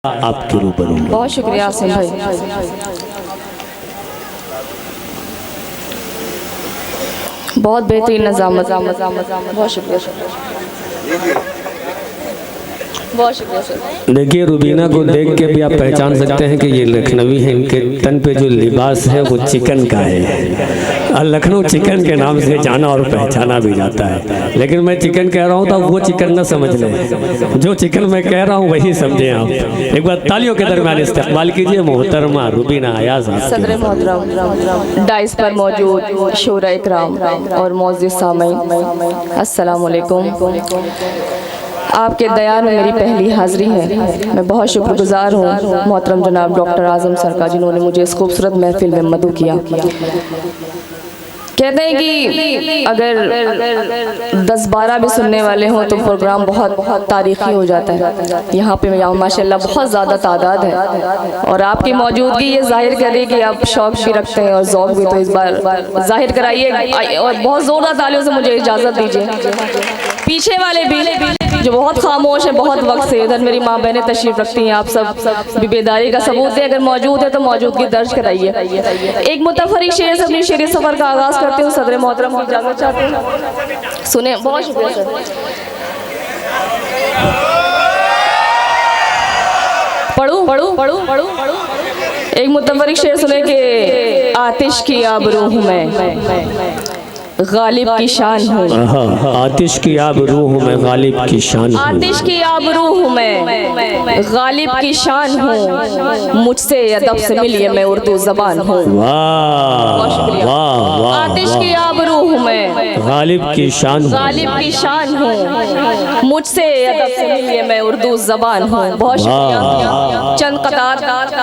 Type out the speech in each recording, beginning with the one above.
आपके रूबरू। बहुत शुक्रिया आसिम भाई। बहुत बेहतरीन नज़ामत, बहुत शुक्रिया, बहुत शुक्रिया। देखिए, रुबीना को देख के भी आप पहचान सकते हैं कि ये लखनवी है। इनके तन पे जो लिबास है वो चिकन का है और लखनऊ चिकन के नाम से जाना और पहचाना भी जाता है। लेकिन मैं चिकन कह रहा हूँ तो वो चिकन न समझ लें, जो चिकन मैं कह रहा हूँ वही समझें आप। एक बार तालियों के दरमियान इस्तेमाल कीजिए मोहतरमा रुबीना अयाज। सदर मोहतरम डाइस पर मौजूद शोरा इकराम और मौजूद सामईन, अस्सलाम वालेकुम। आपके दयान में मेरी पहली हाज़िरी है। मैं बहुत शुक्रगुजार हूँ मोहतरम जनाब डॉक्टर आज़म सर का, जिन्होंने मुझे इस खूबसूरत महफिल में मदऊ किया। कहते हैं कि अगर 10-12 भी सुनने वाले हों तो प्रोग्राम बहुत बहुत तारीख़ी हो जाता है। यहाँ पे माशाल्लाह बहुत ज़्यादा तादाद है और आपकी मौजूदगी ये जाहिर करे कि आप शौक़ भी रखते हैं और ज़ौक़ भी, तो इस बार जाहिर कराइए और बहुत ज़ोरदार तालियों से मुझे इजाज़त दीजिए। पीछे वाले भी जो बहुत खामोश है बहुत वक्त से, इधर मेरी माँ बहनें तशरीफ़ रखती हैं, आप सब बेदारी का सबूत है। अगर मौजूद है तो मौजूदगी दर्ज कराइए। एक मुतफरिक शेर से अपनी शेरी सफ़र का आगाज़ करते हूँ। सदर मोहतरम की इजाज़त चाहते हैं, सुने। बहुत शुक्रिया सर। पढ़ूं एक मुतफरिक शेर सुने के आतिश की आबरू हूँ मैं, गालिब की शान हूँ। आतिश की आबरू हूँ मैं, गालिब की शान हूँ। आतिश की आबरू हूँ मैं, गालिब की शान हूँ। मुझसे अदब से मिलिए मैं उर्दू ज़बान हूँ। आतिश की आबरू हूँ मैं, गालिब की शान हूँ। गालिब की शान हूँ। मुझसे अदब से मिलिए मैं उर्दू ज़बान हूँ। बहुत शुक्रिया। चंद कतार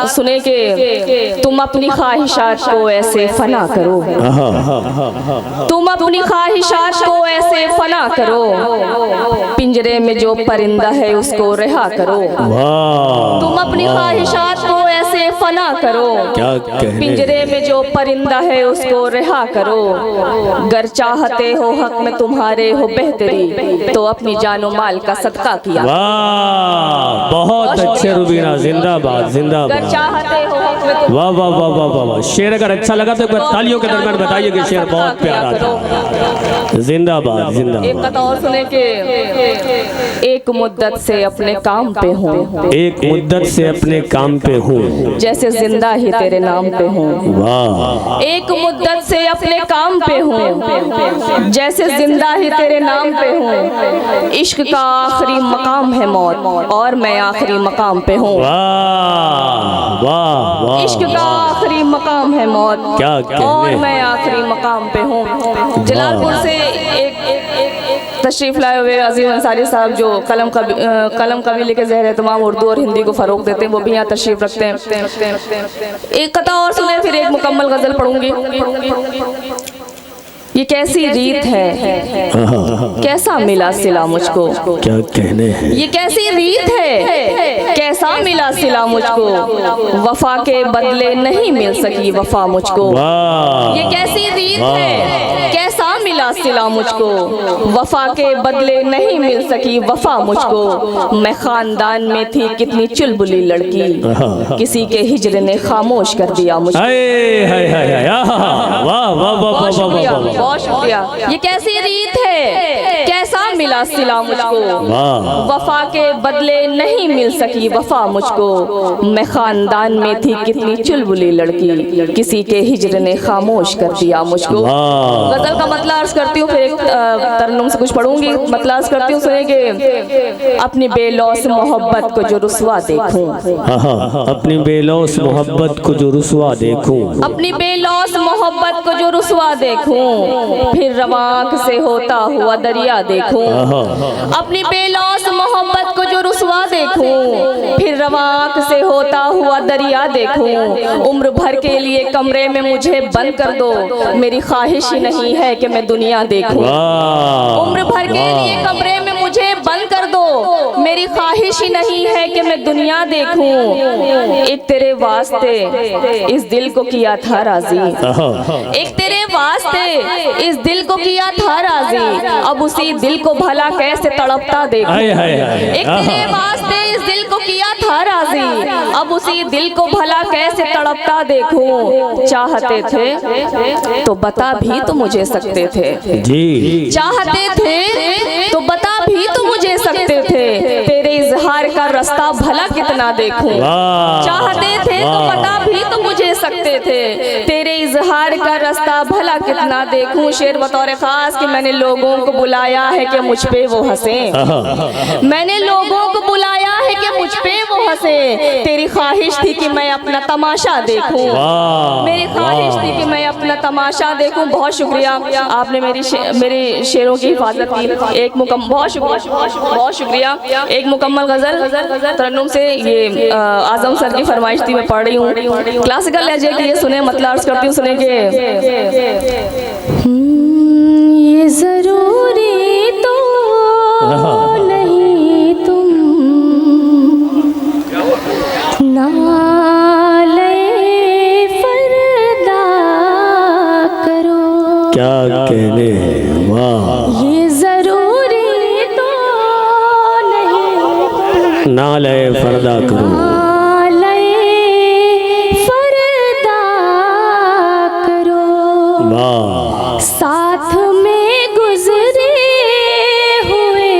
सुने के तुम अपनी ख्वाहिशात को ऐसे फना करो, तुम अपनी ख्वाहिशात को ऐसे फना करो, पिंजरे में जो परिंदा है उसको रिहा करो। तुम अपनी ख्वाहिशात को ऐसे फना करो, पिंजरे में जो परिंदा है उसको रिहा करो। गर चाहते हो हक में तुम्हारे हो बेहतरी, तो अपनी जानो माल का सदका किया। बहुत अच्छे रुबीना, जिंदाबाद जिंदाबाद। गर चाहते हो हक में, वाह वाह वाह वाह वाह वाह। शेर अगर अच्छा लगा तो तालियों के दरमियान बताइए कि शेर बहुत प्यारा था। जिंदाबाद जिंदाबाद। एक कथा और सुने के एक मुद्दत से अपने काम पे हूँ, एक मुद्दत से अपने काम पे हूँ, जैसे जिंदा ही तेरे नाम पे हूँ। वाह। एक मुद्दत से अपने काम पे हूँ, जैसे जिंदा ही तेरे नाम पे हूँ। इश्क का आखिरी मकाम है मौत और मैं आखिरी मकाम पे हूँ। वाह वाह वाह। इश्क का आखिरी मकाम है मौत, क्या और मैं आखिरी मकाम पे हूँ। जलालपुर से एक तशरीफ़ लाए हुए अजीम अंसारी साहब, जो कलम कबीले के ज़हर तमाम उर्दू और हिंदी को फ़रोग़ देते हैं, वो भी यहाँ तशरीफ़ रखते हैं। एक कथा और सुने फिर एक मुकम्मल गज़ल पढ़ूंगी। ये कैसी रीत है, कैसा मिला सिला मुझको, क्या कहने हैं। ये कैसी रीत है, कैसा मिला सिला मुझको, वफा के बदले नहीं मिल सकी वफा मुझको। ये कैसी रीत है, कैसा मिला सिला मुझको, वफा के बदले नहीं मिल सकी वफा मुझको। मैं खानदान में थी कितनी चुलबुली लड़की, किसी के हिजर ने खामोश कर दिया मुझको। बहुत शुक्रिया। ये कैसी रीत है, कैसा मिला सिला मुझको, वफा के बदले नहीं मिल सकी वफा मुझको। मैं खानदान में थी कितनी चुलबुली लड़की, किसी के हिजर ने खामोश कर दिया मुझको। गजल का मतलब अर्ज करती हूँ, फिर एक तरन्नुम से कुछ पढ़ूंगी। मतलब अर्ज करती हूँ, सुने कि अपनी बेलौस मोहब्बत को जो रुसवा देखूं, अपनी बेलौस मोहब्बत को जो रुसवा देखूं, अपनी बेलौस मोहब्बत को जो रुसवा देखूं, फिर रवाक से होता हुआ दरिया देखूं। अपनी बेलौस मोहब्बत को जो रुसवा देखूं, फिर रवाक से होता हुआ दरिया देखूं। उम्र भर के लिए कमरे में मुझे बंद कर दो, मेरी ख्वाहिश ही नहीं है कि मैं दुनिया देखूं। उम्र भर के लिए कमरे में मुझे बंद कर दो, मेरी ख्वाहिश ही नहीं है कि मैं दुनिया देखूं, एक तेरे वास्ते इस दिल को किया था राजी, एक तेरे वास्ते इस दिल को किया था राजी, अब उसी दिल को भला कैसे तड़पता देखूं। एक तेरे वास्ते इस दिल को किया था राजी, अब उसी दिल को भला कैसे तड़पता देखूं। चाहते थे तो बता भी तो मुझे सकते थे जी, चाहते थे तो बता भी तो मुझे सकते थे, तेरे इजहार का रास्ता भला कितना देखूं। चाहते थे तो बता भी तो मुझे सकते थे, तेरे इजहार का रास्ता भला कितना देखूं। शेर बतौर खास कि मैंने लोगों को बुलाया है कि मुझ पे वो हंसे, मैंने लोगों को बुलाया है कि मुझ पे वो हंसे, तेरी ख्वाहिश थी कि मैं अपना तमाशा देखूं, मेरी ख्वाहिश थी कि मैं अपना तमाशा देखूं। बहुत शुक्रिया, आपने मेरे शेरों की हिफाजत की। एक बहुत शुक्रिया। एक मुकम्मल गजल तरन्नुम से, ये आजम सर की फरमाइश थी, मैं पढ़ रही हूँ। क्लासिकल लहजे की ये सुने, मतलब अर्ज करती हूँ, सुने के ये जरूरी तो नहीं तुम नाले फरदा करो, क्या कहने, वाह, ये जरूरी तो नहीं नाले फरदा करो, नाले फरदा करो, वाह, साथ में गुजरे हुए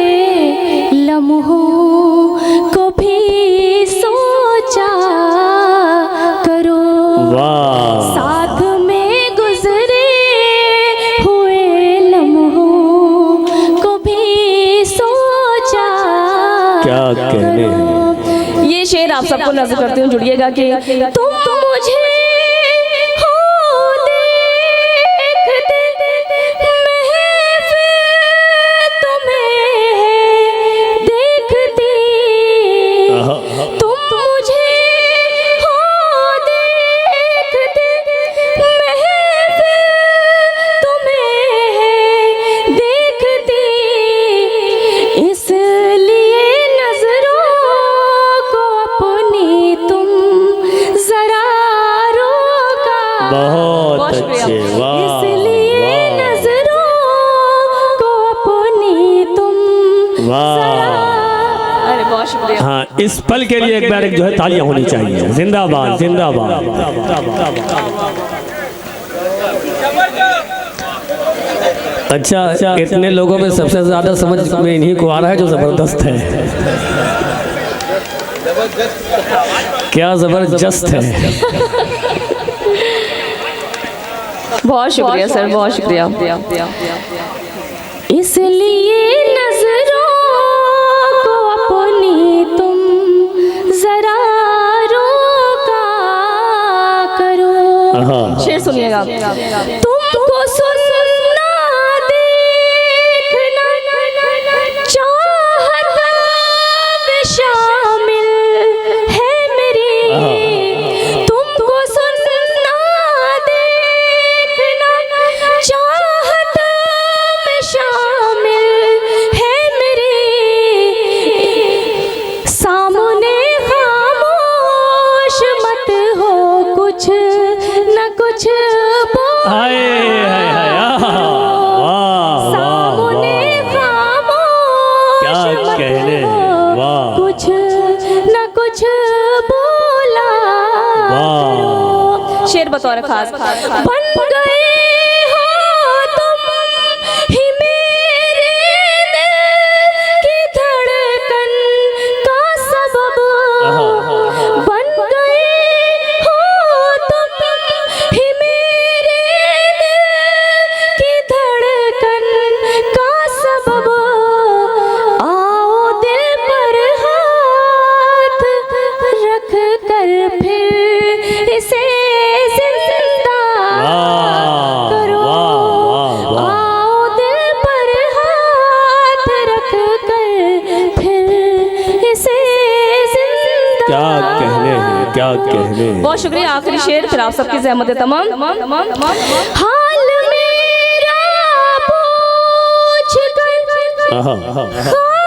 लम्हों को भी सोचा करो, वाह, साथ में गुजरे हुए लम्हों को भी सोचा क्या कहने। ये शेर आप सबको नजर करती हूँ, जुड़िएगा कि तुम मुझे बहुत अच्छे, वाह, इसलिए नजरों को अपनी तुम, वाह। अरे बहुत शुक्रिया। हाँ, इस पल के लिए एक बार जो है तालियां होनी चाहिए। जिंदाबाद, जिंदाबाद। अच्छा, इतने लोगों में सबसे ज्यादा समझ में इन्हीं को आ रहा है जो जबरदस्त है। क्या जबरदस्त है। बहुत शुक्रिया सर, बहुत शुक्रिया। इसलिए नजरों को अपनी तुम जरा रोका करो। शेर सुनिएगा। तुमको सुनना देखना चाहत में शामिल है मेरी, तुमको सुनना देखना चाहत में शामिल है मेरी, सामने खामोश मत हो, कुछ न कुछ सामने खामोश कहने, वाह, कुछ न कुछ बोला करो। शेर बतौर खास, बन गए हो तुम ही मेरे दिल की धड़कन का सबब, बन गए हो तुम ही मेरे दिल की धड़कन का सबब, आओ दिल पर हाथ रख कर फिर इसे जिंदा करो, आओ दिल पर हाथ रख कर फिर इसे जिंदा। क्या कहने हैं, क्या कहने। बहुत शुक्रिया। आखिरी शेर फिर आप सबकी ज़हमत है तमाम। हाल मेरा पूछ कर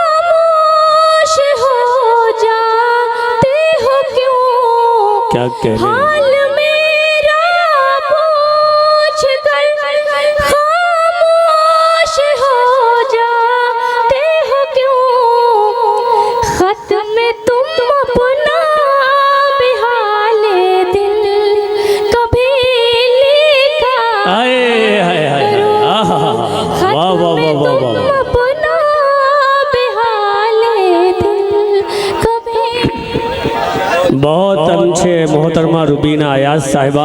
खामोश क्या कह रहे हैं? हाल मेरा पूछ कर खामोश हो जाते हो क्यों? खत में तुम अपना बेहाले दिल कभी लिखा आए हाय हाय करो। आहा खत वाह वाह में वाह वाह तुम वाह अपना बेहाले दिल कभी। बहुत अच्छे मोहतरमा रुबीना अयाज साहिबा,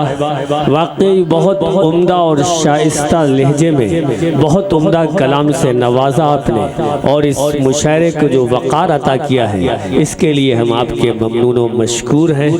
वाकई बहुत उम्दा और शाइस्ता लहजे में बहुत उम्दा कलाम से नवाजा आपने, और इस मुशायरे को जो वक़ार अता किया है इसके लिए हम आपके ममनून व मशकूर हैं।